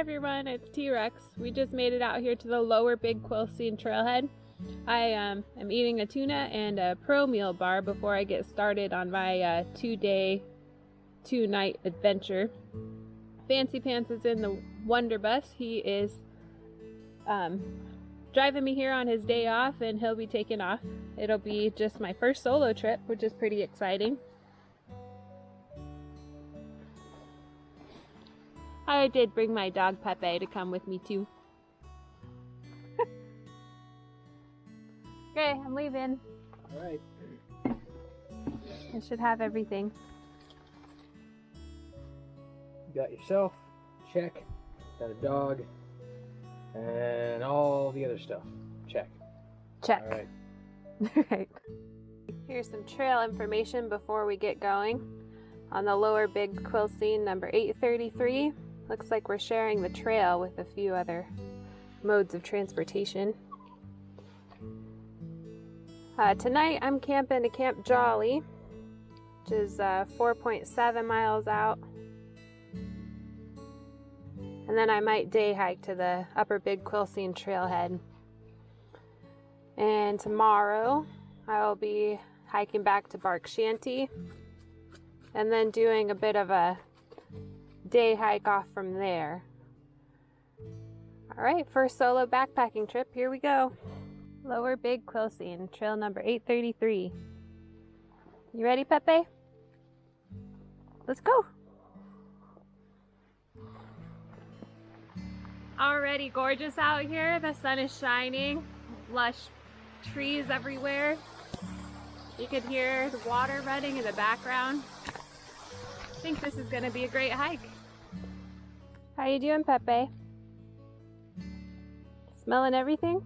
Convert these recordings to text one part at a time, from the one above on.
everyone, it's T-Rex. We just made it out here to the Lower Big Quilcene trailhead. I am eating a tuna and a pro meal bar before I get started on my 2-day, 2-night adventure. Fancy Pants is in the Wonder Bus. He is driving me here on his day off, and he'll be taking off. It'll be just my first solo trip, which is pretty exciting. I did bring my dog Pepe to come with me too. Okay, I'm leaving. Alright. I should have everything. You got yourself, check. Got a dog, and all the other stuff, check. Check. Alright. Alright. Here's some trail information before we get going. On the Lower Big Quilcene number 833. Looks like we're sharing the trail with a few other modes of transportation. Tonight I'm camping at Camp Jolly, which is 4.7 miles out. And then I might day hike to the Upper Big Quilcene trailhead. And tomorrow I will be hiking back to Bark Shanty and then doing a bit of a day hike off from there. Alright, first solo backpacking trip, here we go. Lower Big Quilcene, trail number 833. You ready, Pepe? Let's go! Already gorgeous out here. The sun is shining. Lush trees everywhere. You can hear the water running in the background. I think this is going to be a great hike. How you doing, Pepe? Smelling everything?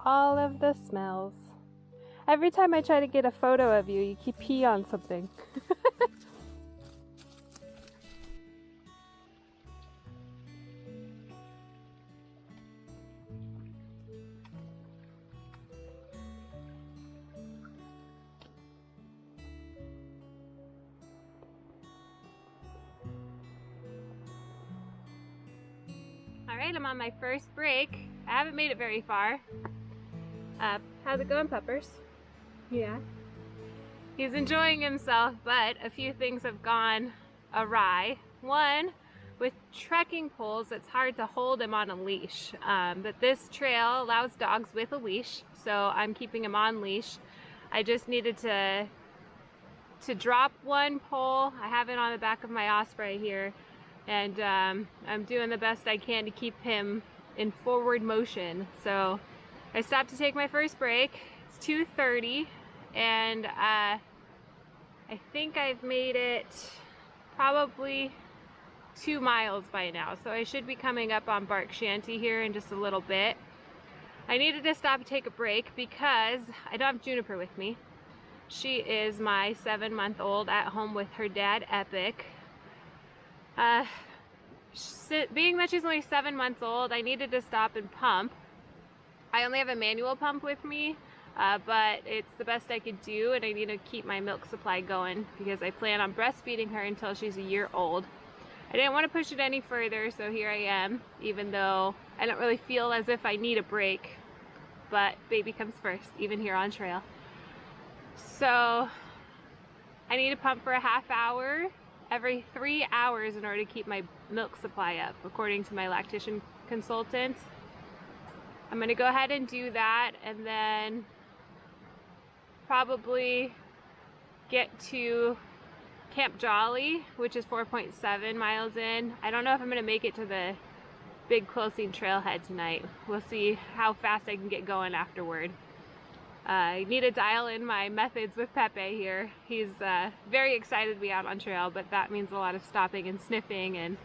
All of the smells. Every time I try to get a photo of you, you keep pee on something. Alright, I'm on my first break. I haven't made it very far. How's it going, Peppers? Yeah. He's enjoying himself, but a few things have gone awry. One, with trekking poles, it's hard to hold him on a leash. But this trail allows dogs with a leash, so I'm keeping him on leash. I just needed to drop one pole. I have it on the back of my Osprey here. And I'm doing the best I can to keep him in forward motion. So I stopped to take my first break. It's 2:30, and I think I've made it probably 2 miles by now. So I should be coming up on Bark Shanty here in just a little bit. I needed to stop and take a break because I don't have Juniper with me. She is my 7-month-old at home with her dad, Epic. Being that she's only 7 months old, I needed to stop and pump. I only have a manual pump with me, but it's the best I could do, and I need to keep my milk supply going because I plan on breastfeeding her until she's a year old. I didn't want to push it any further, so here I am, even though I don't really feel as if I need a break, but baby comes first, even here on trail. So I need to pump for a half hour every 3 hours in order to keep my milk supply up, according to my lactation consultant. I'm going to go ahead and do that, and then probably get to Camp Jolly, which is 4.7 miles in. I don't know if I'm going to make it to the Big Quilcene trailhead tonight. We'll see how fast I can get going afterward. I need to dial in my methods with Pepe here. He's very excited to be out on trail, but that means a lot of stopping and sniffing and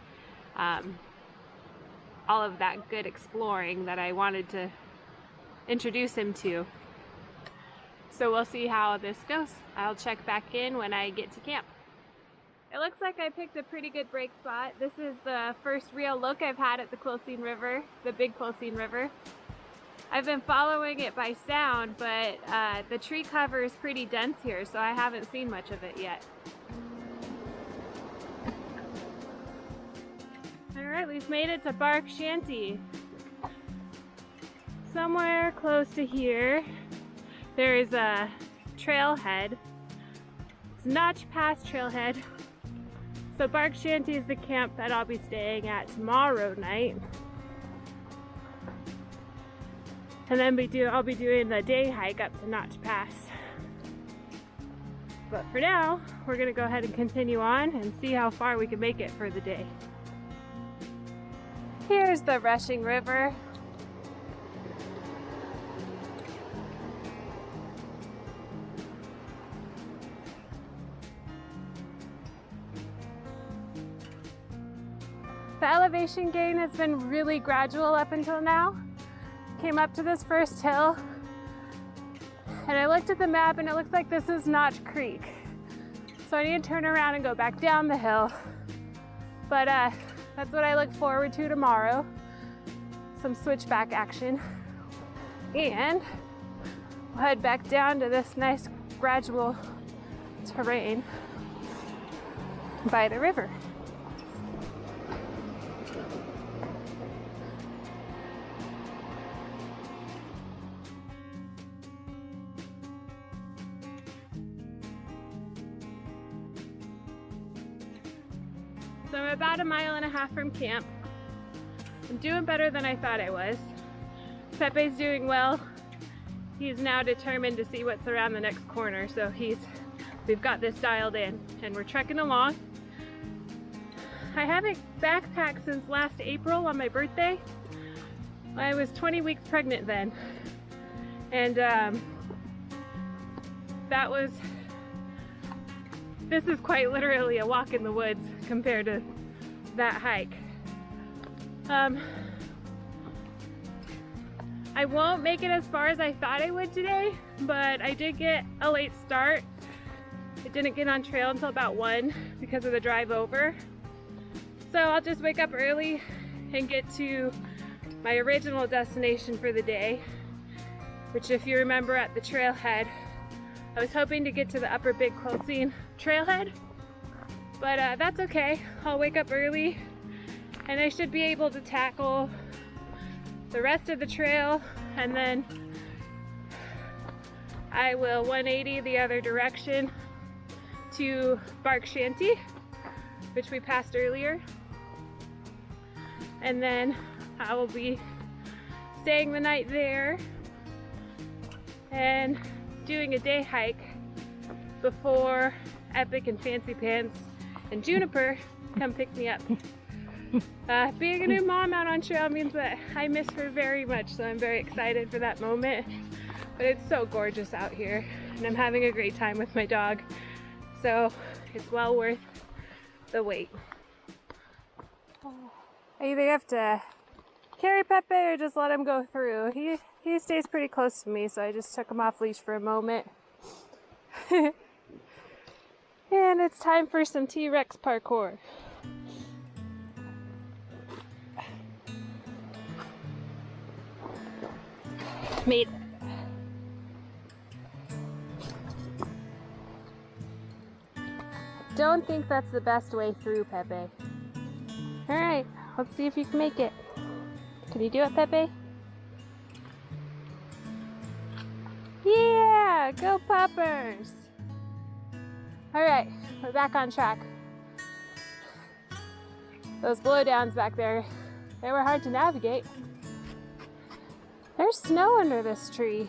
all of that good exploring that I wanted to introduce him to. So we'll see how this goes. I'll check back in when I get to camp. It looks like I picked a pretty good break spot. This is the first real look I've had at the Quilcene River, the Big Quilcene River. I've been following it by sound, but the tree cover is pretty dense here, so I haven't seen much of it yet. Alright, we've made it to Bark Shanty. Somewhere close to here, there is a trailhead. It's Notch Pass trailhead. So Bark Shanty is the camp that I'll be staying at tomorrow night. And then I'll be doing the day hike up to Notch Pass. But for now, we're gonna go ahead and continue on and see how far we can make it for the day. Here's the rushing river. The elevation gain has been really gradual up until now. Came up to this first hill and I looked at the map and it looks like this is Notch Creek. So I need to turn around and go back down the hill. But that's what I look forward to tomorrow. Some switchback action. And we'll head back down to this nice gradual terrain by the river. So I'm about 1.5 miles from camp. I'm doing better than I thought I was. Pepe's doing well. He's now determined to see what's around the next corner, so we've got this dialed in and we're trekking along. I haven't backpacked since last April on my birthday. I was 20 weeks pregnant then. And this is quite literally a walk in the woods compared to that hike. I won't make it as far as I thought I would today, but I did get a late start. I didn't get on trail until about 1 because of the drive over. So I'll just wake up early and get to my original destination for the day, which, if you remember at the trailhead, I was hoping to get to the Upper Big Quilcene trailhead, but that's okay. I'll wake up early and I should be able to tackle the rest of the trail, and then I will 180 the other direction to Bark Shanty, which we passed earlier, and then I will be staying the night there and doing a day hike before Epic and Fancy Pants and Juniper come pick me up. Being a new mom out on trail means that I miss her very much, so I'm very excited for that moment. But it's so gorgeous out here and I'm having a great time with my dog, so it's well worth the wait. I either have to carry Pepe or just let him go through. He stays pretty close to me, so I just took him off leash for a moment. And it's time for some T-Rex parkour. Made it. Don't think that's the best way through, Pepe. Alright, let's see if you can make it. Can you do it, Pepe? Yeah! Go Puppers! Alright, we're back on track. Those blowdowns back there, they were hard to navigate. There's snow under this tree.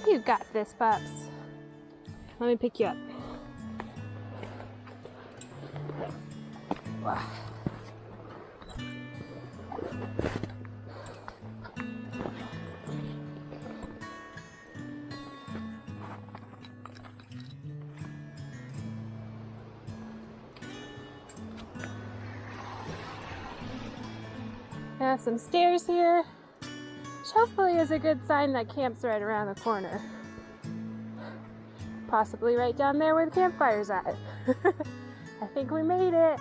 You got this, pups. Let me pick you up. Wow. Have some stairs here, which hopefully is a good sign that camp's right around the corner. Possibly right down there where the campfire's at. I think we made it.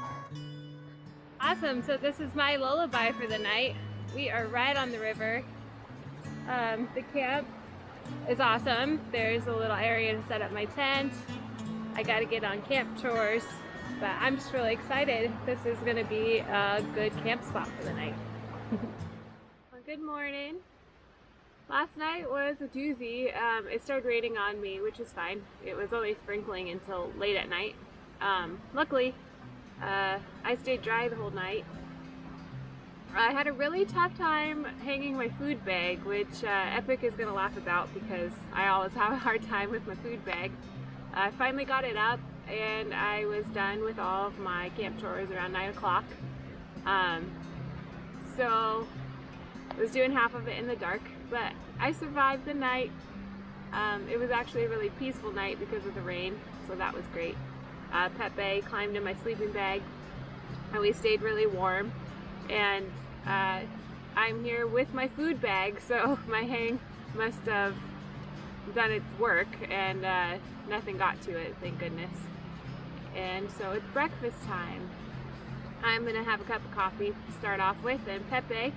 Awesome, so this is my lullaby for the night. We are right on the river. The camp is awesome. There's a little area to set up my tent. I gotta get on camp chores. But I'm just really excited. This is gonna be a good camp spot for the night. Well, good morning. Last night was a doozy. It started raining on me, which is fine. It was only sprinkling until late at night. Luckily, I stayed dry the whole night. I had a really tough time hanging my food bag, which Epic is going to laugh about because I always have a hard time with my food bag. I finally got it up and I was done with all of my camp chores around 9 o'clock. So I was doing half of it in the dark, but I survived the night. It was actually a really peaceful night because of the rain, so that was great. Pepe climbed in my sleeping bag and we stayed really warm. And I'm here with my food bag, so my hang must have done its work and nothing got to it, thank goodness. And so it's breakfast time. I'm gonna have a cup of coffee to start off with, and Pepe,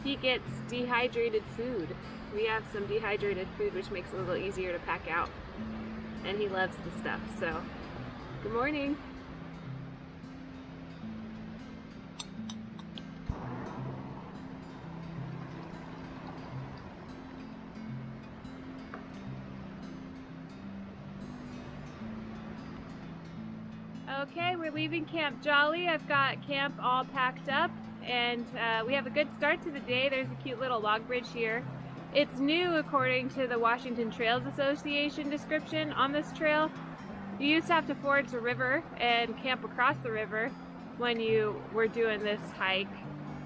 he gets dehydrated food. We have some dehydrated food which makes it a little easier to pack out. And he loves the stuff, so good morning. Okay, we're leaving Camp Jolly. I've got camp all packed up and we have a good start to the day. There's a cute little log bridge here. It's new according to the Washington Trails Association description on this trail. You used to have to ford a river and camp across the river when you were doing this hike.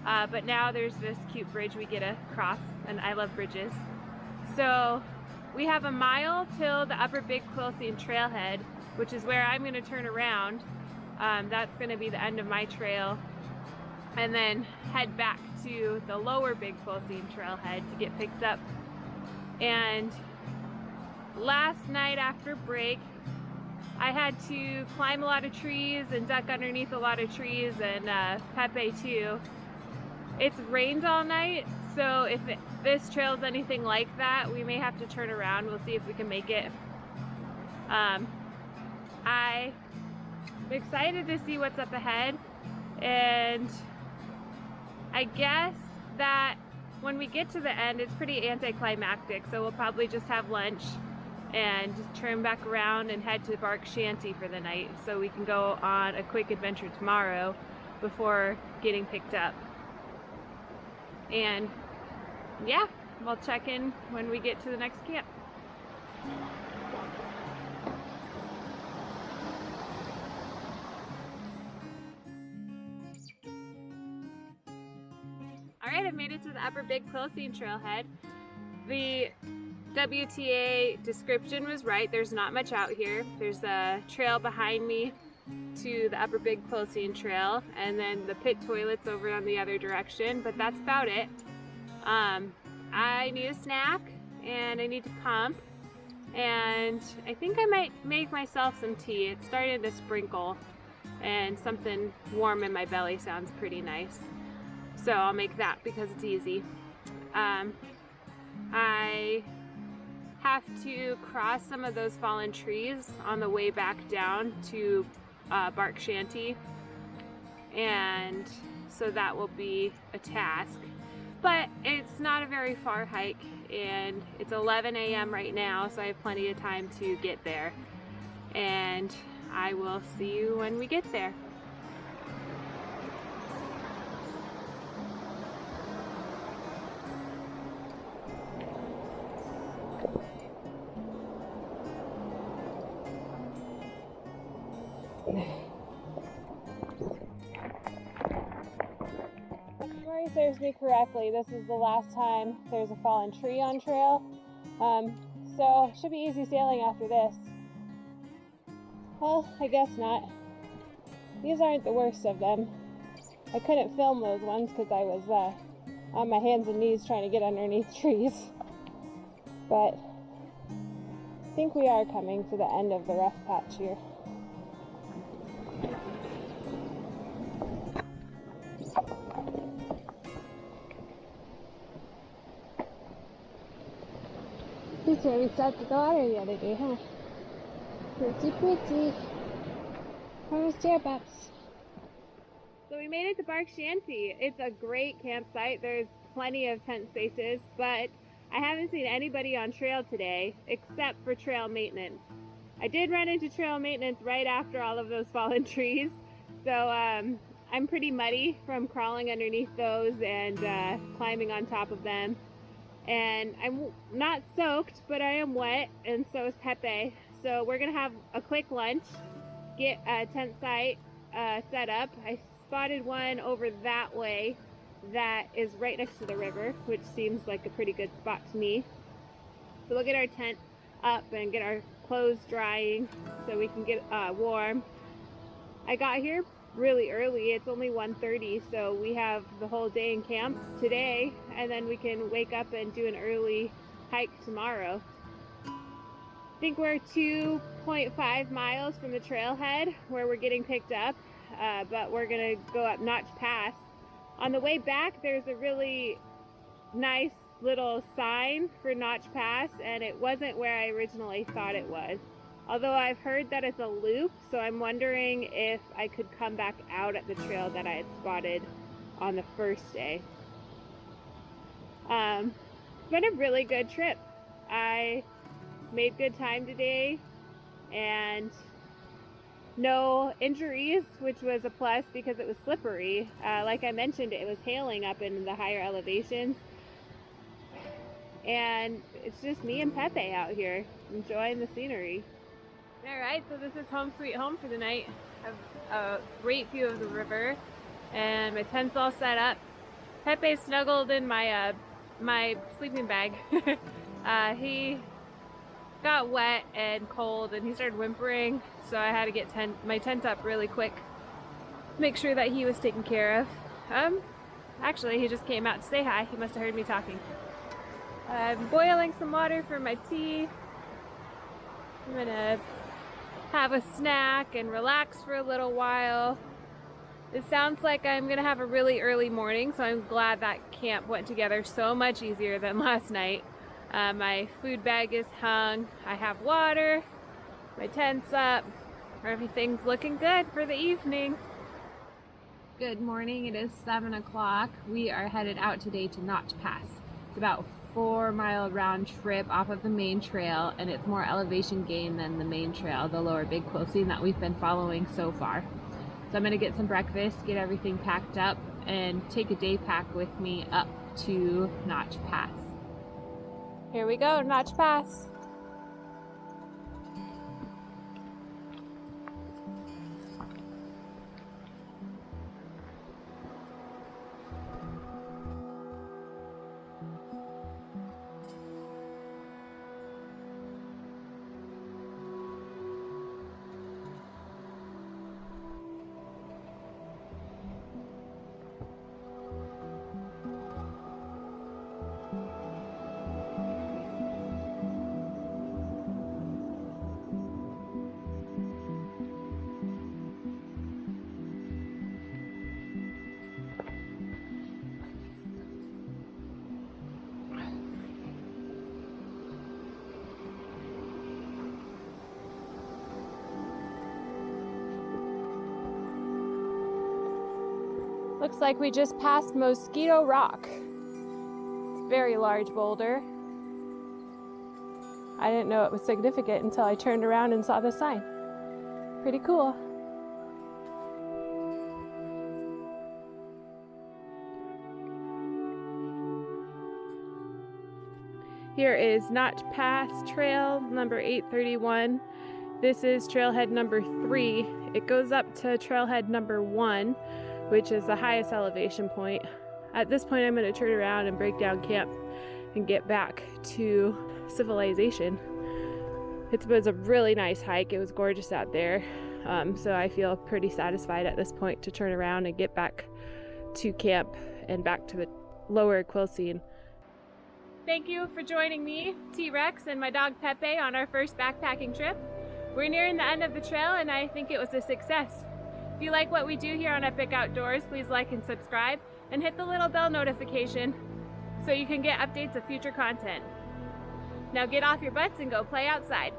But now there's this cute bridge we get across, and I love bridges. So we have a mile till the Upper Big Quilcene trailhead, which is where I'm going to turn around. That's going to be the end of my trail. And then head back to the Lower Big Quilcene trailhead to get picked up. And last night after break, I had to climb a lot of trees and duck underneath a lot of trees, and Pepe too. It's rained all night, so if this trail's anything like that, we may have to turn around. We'll see if we can make it. I'm excited to see what's up ahead, and I guess that when we get to the end, it's pretty anticlimactic, so we'll probably just have lunch and just turn back around and head to Bark Shanty for the night so we can go on a quick adventure tomorrow before getting picked up. And yeah, we'll check in when we get to the next camp. Alright, I've made it to the Upper Big Quilcene trailhead. The WTA description was right. There's not much out here. There's a trail behind me to the Upper Big Quilcene trail, and then the pit toilets over on the other direction, but that's about it. I need a snack and I need to pump, and I think I might make myself some tea. It's starting to sprinkle and something warm in my belly sounds pretty nice. So I'll make that because it's easy. I have to cross some of those fallen trees on the way back down to Bark Shanty, and so that will be a task. But it's not a very far hike, and it's 11 a.m. right now, so I have plenty of time to get there. And I will see you when we get there. If memory serves me correctly, this is the last time there's a fallen tree on trail. So it should be easy sailing after this. Well, I guess not. These aren't the worst of them. I couldn't film those ones because I was on my hands and knees trying to get underneath trees. But I think we are coming to the end of the rough patch here. This is where we stopped at the water the other day, huh? Pretty pretty. Where's deer butts? So we made it to Bark Shanty. It's a great campsite. There's plenty of tent spaces, but I haven't seen anybody on trail today except for trail maintenance. I did run into trail maintenance right after all of those fallen trees, so I'm pretty muddy from crawling underneath those and climbing on top of them. And I'm not soaked, but I am wet, and so is Pepe. So we're gonna have a quick lunch, get a tent site set up. I spotted one over that way that is right next to the river, which seems like a pretty good spot to me. So we'll get our tent up and get our clothes drying so we can get warm. I got here really early. It's only 1:30, so we have the whole day in camp today, and then we can wake up and do an early hike tomorrow. I think we're 2.5 miles from the trailhead where we're getting picked up, but we're gonna go up Notch Pass. On the way back, there's a really nice little sign for Notch Pass, and it wasn't where I originally thought it was. Although I've heard that it's a loop, so I'm wondering if I could come back out at the trail that I had spotted on the first day. It's been a really good trip. I made good time today and no injuries, which was a plus because it was slippery. Like I mentioned, it was hailing up in the higher elevations. And it's just me and Pepe out here enjoying the scenery. Alright, so this is home sweet home for the night. I have a great view of the river and my tent's all set up. Pepe snuggled in my my sleeping bag. He got wet and cold and he started whimpering, so I had to get my tent up really quick, make sure that he was taken care of. Actually, he just came out to say hi. He must have heard me talking. I'm boiling some water for my tea. I'm gonna have a snack and relax for a little while. It sounds like I'm gonna have a really early morning, so I'm glad that camp went together so much easier than last night. My food bag is hung, I have water, my tent's up, everything's looking good for the evening. Good morning, it is 7 o'clock. We are headed out today to Notch Pass. It's about a 4-mile round trip off of the main trail, and it's more elevation gain than the main trail, the Lower Big Quilcene that we've been following so far. So I'm gonna get some breakfast, get everything packed up, and take a day pack with me up to Notch Pass. Here we go, Notch Pass. Looks like we just passed Mosquito Rock. It's a very large boulder. I didn't know it was significant until I turned around and saw the sign. Pretty cool. Here is Notch Pass Trail number 831. This is trailhead number 3. It goes up to trailhead number 1, which is the highest elevation point. At this point, I'm going to turn around and break down camp and get back to civilization. It was a really nice hike. It was gorgeous out there. So I feel pretty satisfied at this point to turn around and get back to camp and back to the Lower Quilcene. Thank you for joining me, T-Rex, and my dog Pepe on our first backpacking trip. We're nearing the end of the trail and I think it was a success. If you like what we do here on Epic Outdoors, please like and subscribe and hit the little bell notification so you can get updates of future content. Now get off your butts and go play outside.